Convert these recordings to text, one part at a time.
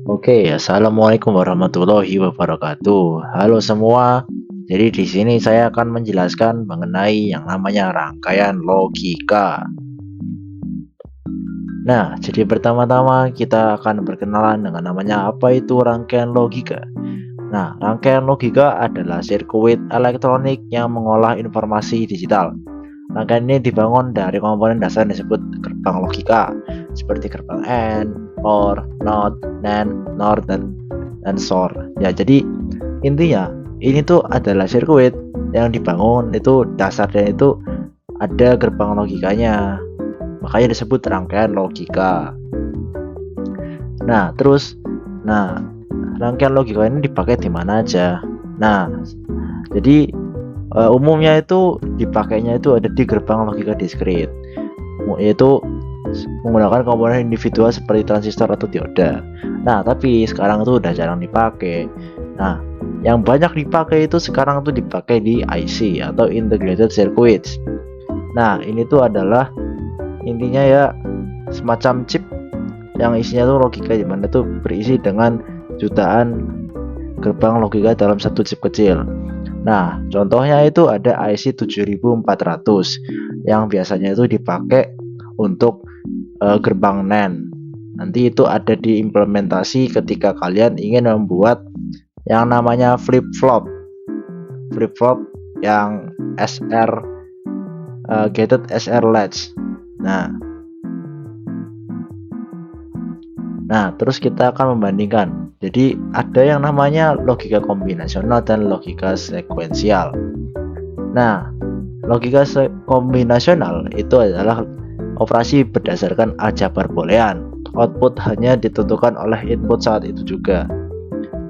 Oke, assalamualaikum warahmatullahi wabarakatuh. Halo semua. Jadi di sini saya akan menjelaskan mengenai yang namanya rangkaian logika. Nah, jadi pertama-tama kita akan berkenalan dengan namanya apa itu rangkaian logika. Nah, rangkaian logika adalah sirkuit elektronik yang mengolah informasi digital. Rangkaian ini dibangun dari komponen dasar yang disebut gerbang logika, seperti gerbang AND, OR, NOT, NAND, NOR, dan SOR. Ya, jadi intinya ini tuh adalah sirkuit yang dibangun itu dasarnya itu ada gerbang logikanya. Makanya disebut rangkaian logika. Nah, terus nah, rangkaian logika ini dipakai di mana aja? Nah, jadi umumnya itu dipakainya itu ada di gerbang logika diskrit, yaitu menggunakan komponen individual seperti transistor atau dioda. Nah, tapi sekarang itu udah jarang dipakai. Nah, yang banyak dipakai itu sekarang tuh dipakai di IC atau integrated circuits. Nah, ini tuh adalah intinya ya semacam chip yang isinya tuh logika, dimana tuh berisi dengan jutaan gerbang logika dalam satu chip kecil. Nah, contohnya itu ada IC 7400 yang biasanya itu dipakai untuk gerbang NAND. Nanti itu ada di implementasi ketika kalian ingin membuat yang namanya flip-flop yang SR gated SR latch. Nah, terus kita akan membandingkan. Jadi ada yang namanya logika kombinasional dan logika sekuensial. Nah, logika kombinasional itu adalah operasi berdasarkan aljabar boolean. Output hanya ditentukan oleh input saat itu juga.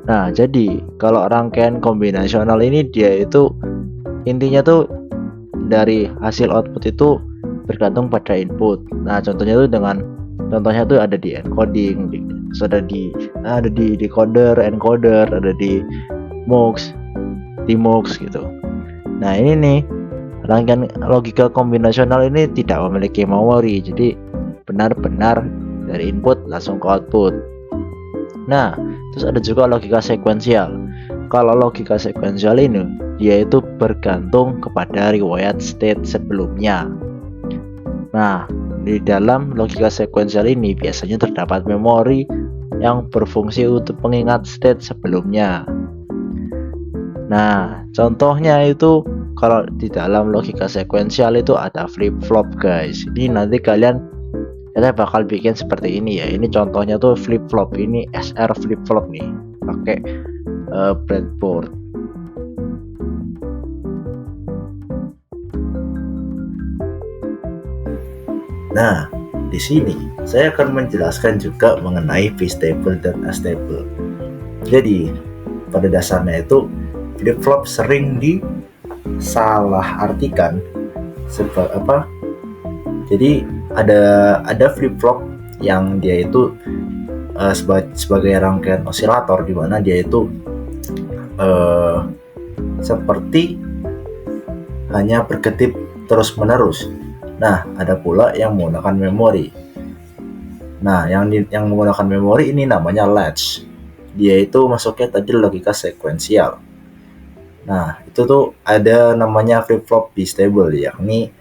Nah, jadi kalau rangkaian kombinasional ini dia itu intinya tuh dari hasil output itu bergantung pada input. Nah, contohnya tuh ada di encoding, ada di decoder, encoder, ada di MUX, demux gitu. Nah, ini nih rangkaian logika kombinasional ini tidak memiliki memori, jadi benar-benar dari input langsung ke output. Nah, terus ada juga logika sekuensial. Kalau logika sekuensial ini dia itu bergantung kepada riwayat state sebelumnya. Nah, di dalam logika sekuensial ini biasanya terdapat memori yang berfungsi untuk mengingat state sebelumnya. Nah, contohnya itu kalau di dalam logika sekuensial itu ada flip-flop guys. Ini nanti kita bakal bikin seperti ini ya. Ini contohnya tuh flip-flop, ini SR flip-flop nih, pakai breadboard. Nah, di sini saya akan menjelaskan juga mengenai V-stable dan A-stable. Jadi, pada dasarnya itu flip-flop sering disalah artikan sebagai apa? Jadi ada flip-flop yang dia itu sebagai rangkaian osilator, di mana dia itu seperti hanya berkedip terus-menerus. Nah, ada pula yang menggunakan memori. Nah, yang menggunakan memori ini namanya latch. Dia itu masuknya tadi logika sekuensial. Nah, itu tuh ada namanya flip-flop B-stable, yakni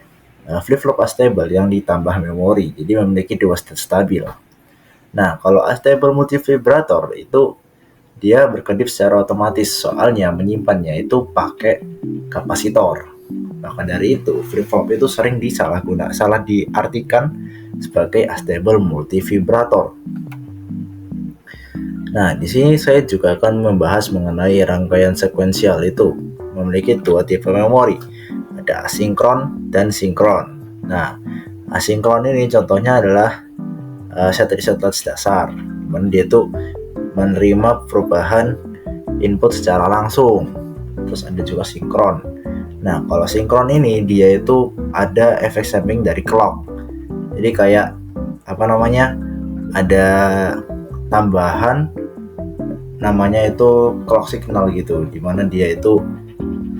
flip-flop A-stable yang ditambah memori, jadi memiliki dua state stabil. Nah, kalau A-stable multivibrator itu dia berkedip secara otomatis, soalnya menyimpannya itu pakai kapasitor. Maka dari itu, flip-flop itu sering salah diartikan sebagai A-stable multivibrator. Nah, di sini saya juga akan membahas mengenai rangkaian sekuensial itu memiliki dua tipe memori. Ada asinkron dan sinkron. Nah, asinkron ini contohnya adalah set reset latch dasar, dimana dia itu menerima perubahan input secara langsung. Terus ada juga sinkron. Nah, kalau sinkron ini dia itu ada efek sampling dari clock. Jadi kayak ada tambahan namanya itu clock signal gitu, dimana dia itu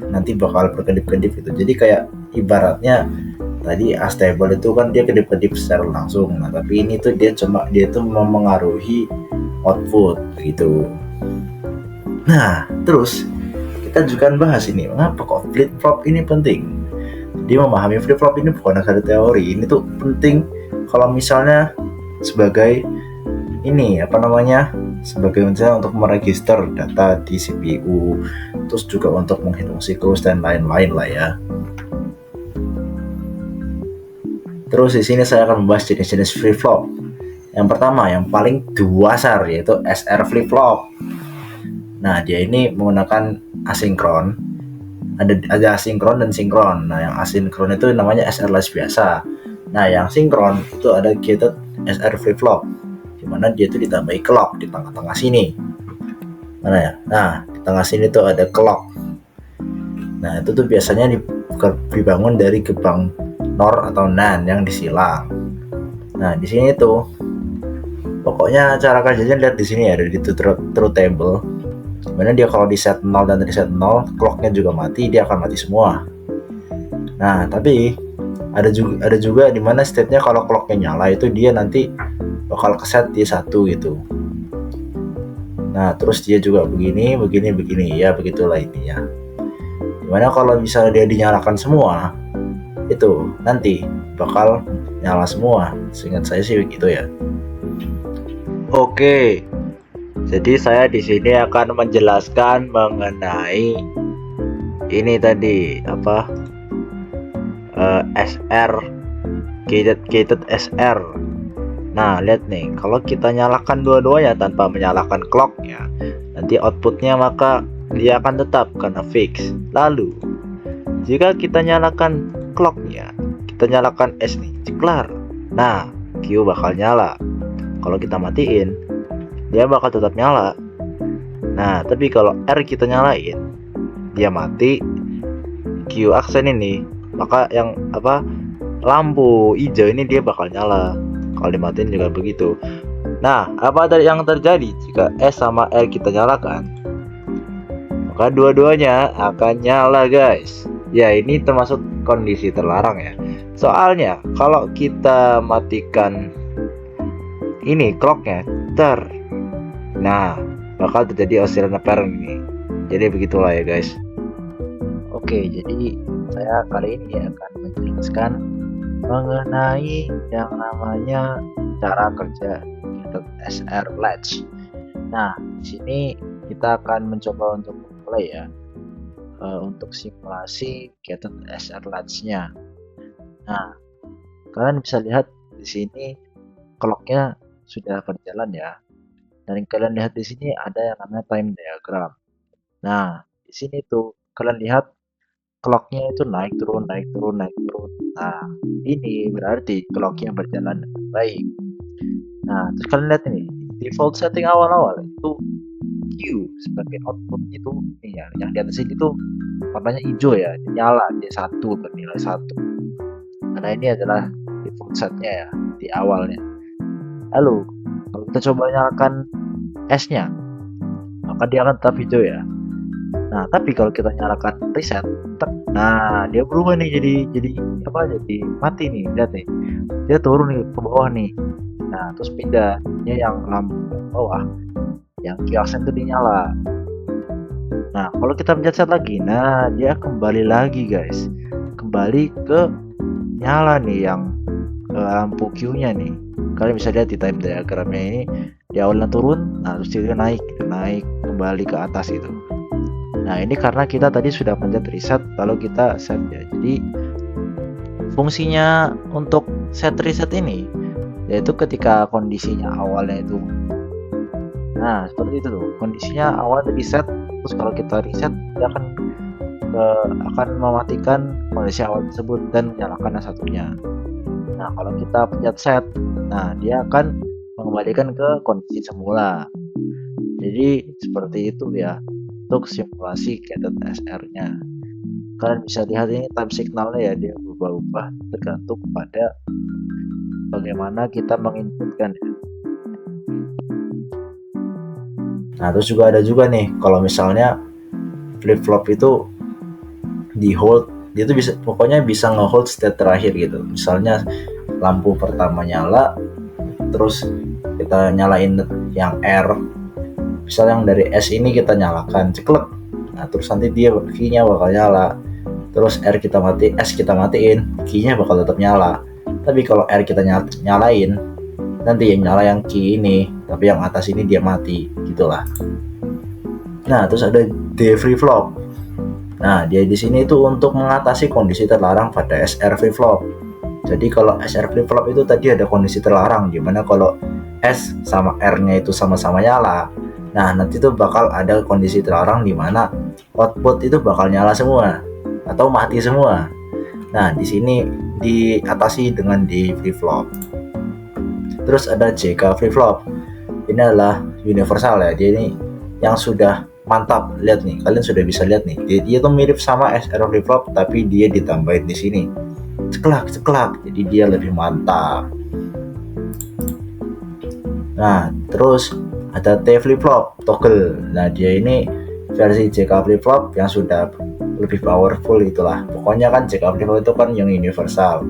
nanti bakal berkedip-kedip gitu. Jadi kayak ibaratnya tadi A-stable itu kan dia kedip-kedip secara langsung. Nah, tapi ini tuh dia tuh memengaruhi output gitu. Nah, terus kita juga bahas ini, mengapa kok flip-flop ini penting. Jadi memahami flip-flop ini bukan ada teori, ini tuh penting kalau misalnya sebagai ini sebagai misalnya untuk meregister data di CPU, terus juga untuk menghitung siklus dan lain-lain lah ya. Terus di sini saya akan membahas jenis-jenis flip-flop. Yang pertama, yang paling dasar yaitu SR flip-flop. Nah, dia ini menggunakan asinkron. Ada asinkron dan sinkron. Nah, yang asinkron itu namanya SR latch biasa. Nah, yang sinkron itu ada gated SR flip-flop, di mana dia itu ditambahi clock di tengah-tengah sini. Mana ya? Nah, di tengah sini tuh ada clock. Nah, itu tuh biasanya dibangun dari gerbang NOR atau NAND yang disilang. Nah, di sini tuh pokoknya cara kerjanya lihat di sini ya, ada di truth table. Dimana dia kalau di set 0 dan reset 0, clocknya juga mati, dia akan mati semua. Nah, tapi ada juga di mana state-nya kalau clocknya nyala itu dia nanti bakal keset di 1 gitu. Nah, terus dia juga begini, ya begitulah intinya. Dimana kalau misalnya dia dinyalakan semua, itu nanti bakal nyala semua. Seingat saya sih begitu ya. Oke, jadi saya di sini akan menjelaskan mengenai ini tadi SR, gated SR. Nah, lihat nih, kalau kita nyalakan dua-duanya tanpa menyalakan clocknya, nanti outputnya maka dia akan tetap karena fix. Lalu jika kita nyalakan clocknya, kita nyalakan S nih, ceklar. Nah, Q bakal nyala. Kalau kita matiin, dia bakal tetap nyala. Nah, tapi kalau R kita nyalain, dia mati. Q aksen ini, maka yang lampu hijau ini dia bakal nyala. Kalau dimatiin juga begitu. Nah, apa yang terjadi jika S sama R kita nyalakan? Maka dua-duanya akan nyala, guys. Ya, ini termasuk kondisi terlarang ya. Soalnya kalau kita matikan ini clocknya, nah bakal terjadi oscillation apparent ini. Jadi begitulah ya, guys. Oke, jadi saya kali ini akan menjelaskan mengenai yang namanya cara kerja gated SR latch. Nah, di sini kita akan mencoba untuk mulai ya, untuk simulasi gated SR latch-nya. Nah, kalian bisa lihat di sini clock-nya sudah berjalan ya. Dan kalian lihat di sini ada yang namanya time diagram. Nah, di sini tuh kalian lihat clock-nya itu naik turun. Nah, ini berarti clock-nya berjalan dengan baik. Nah, terus kalian lihat ini, default setting awal-awal itu Q sebagai output itu ya, yang di atas ini tuh warnanya hijau ya, nyala, dia 1, bernilai 1. Karena ini adalah default setnya ya di awalnya. Lalu kalau kita coba nyalakan S-nya, maka dia akan tetap hijau ya. Nah, tapi kalau kita nyalakan reset, nah dia berubah nih jadi mati nih, lihat nih. Dia turun nih ke bawah nih. Nah, terus pindah, dia yang lampu bawah, yang Q aksen itu dinyala. Nah, kalau kita pencet set lagi, nah dia kembali lagi, guys. Kembali ke nyala nih yang lampu Q-nya nih. Kalian bisa lihat di time diagramnya ini, di awalnya turun, nah terus dia naik kembali ke atas itu. Nah, ini karena kita tadi sudah pencet reset lalu kita set ya. Jadi fungsinya untuk set reset ini yaitu ketika kondisinya awalnya itu, nah seperti itu tuh, kondisinya awalnya di set, terus kalau kita reset dia akan mematikan kondisi awal tersebut dan menyalakan yang satunya. Nah, kalau kita pencet set, nah dia akan mengembalikan ke kondisi semula. Jadi seperti itu ya untuk simulasi gated SR-nya. Kalian bisa lihat ini time signalnya ya, dia berubah-ubah tergantung pada bagaimana kita menginputkan ya. Nah, terus juga ada juga nih, kalau misalnya flip flop itu di hold, dia tuh pokoknya bisa nge-hold state terakhir gitu. Misalnya lampu pertama nyala, terus kita nyalain yang R, misal yang dari S ini kita nyalakan ceklek, nah terus nanti dia key-nya bakal nyala. Terus R kita S kita matiin, key-nya bakal tetap nyala. Tapi kalau R kita nyalain, nanti yang nyala yang key ini, tapi yang atas ini dia mati, gitulah. Nah, terus ada D flip flop. Nah, dia di sini itu untuk mengatasi kondisi terlarang pada SR flip flop. Jadi kalau SR flip flop itu tadi ada kondisi terlarang, dimana kalau S sama R-nya itu sama-sama nyala, nah nanti tuh bakal ada kondisi terlarang di mana output itu bakal nyala semua atau mati semua. Nah, di sini diatasi dengan D flip flop. Terus ada JK flip flop. Ini adalah universal ya. Dia ini yang sudah mantap. Lihat nih, kalian sudah bisa lihat nih. Dia tuh mirip sama SR flip flop tapi dia ditambahin di sini. Ceklak. Jadi dia lebih mantap. Nah, terus ada T flip flop toggle. Nah, dia ini versi JK flip flop yang sudah lebih powerful itulah. Pokoknya kan JK flip flop itu kan yang universal.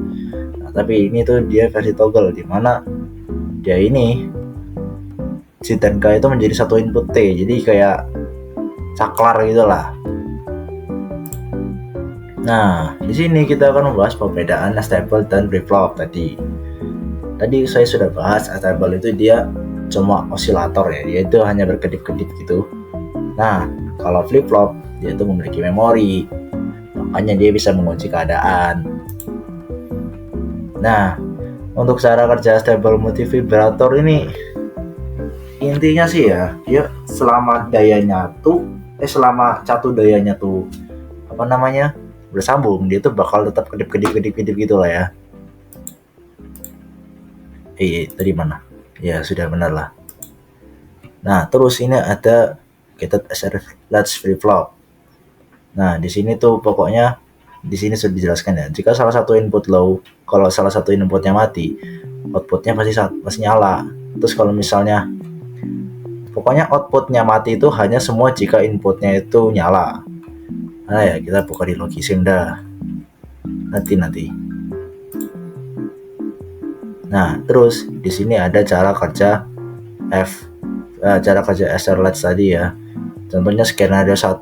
Nah, tapi ini tuh dia versi toggle di mana dia ini si dan K itu menjadi satu input T. Jadi kayak saklar gitulah. Nah, di sini kita akan membahas perbedaan stable dan flip flop tadi. Tadi saya sudah bahas stable itu dia cuma osilator ya, dia itu hanya berkedip-kedip gitu. Nah, kalau flip flop dia itu memiliki memori, makanya dia bisa mengunci keadaan. Nah, untuk cara kerja stable multivibrator ini intinya sih ya, dia selama satu dayanya tuh bersambung, dia tuh bakal tetap kedip gitu lah ya. Tadi mana? Ya sudah benar lah. Nah, terus ini ada gated SR latch flip flop. Nah, di sini tuh pokoknya di sini sudah dijelaskan ya. Jika salah satu input low, kalau salah satu inputnya mati, outputnya pasti nyala. Terus kalau misalnya pokoknya outputnya mati itu hanya semua jika inputnya itu nyala. Nah ya, kita buka di Logisim dah. Nanti. Nah, terus di sini ada cara kerja cara kerja SR latch tadi ya. Contohnya skenario 1.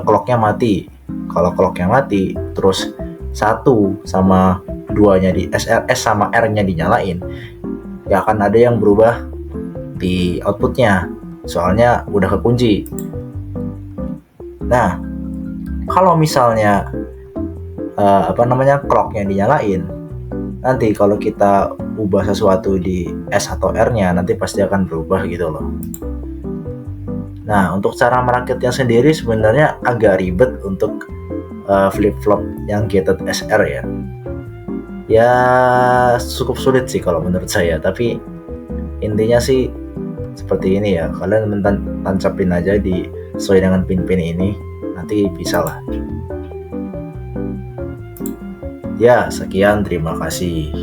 Clocknya mati. Kalau clocknya mati, terus 1 sama 2-nya di S sama R-nya dinyalain, ya akan ada yang berubah di outputnya. Soalnya udah kekunci. Nah, kalau misalnya clocknya dinyalain, nanti kalau kita ubah sesuatu di S atau R-nya nanti pasti akan berubah gitu loh. Nah, untuk cara merakitnya sendiri sebenarnya agak ribet untuk flip flop yang gated SR ya. Ya cukup sulit sih kalau menurut saya, tapi intinya sih seperti ini ya. Kalian tancapin aja sesuai dengan pin-pin ini, nanti bisa lah. Ya, sekian, terima kasih.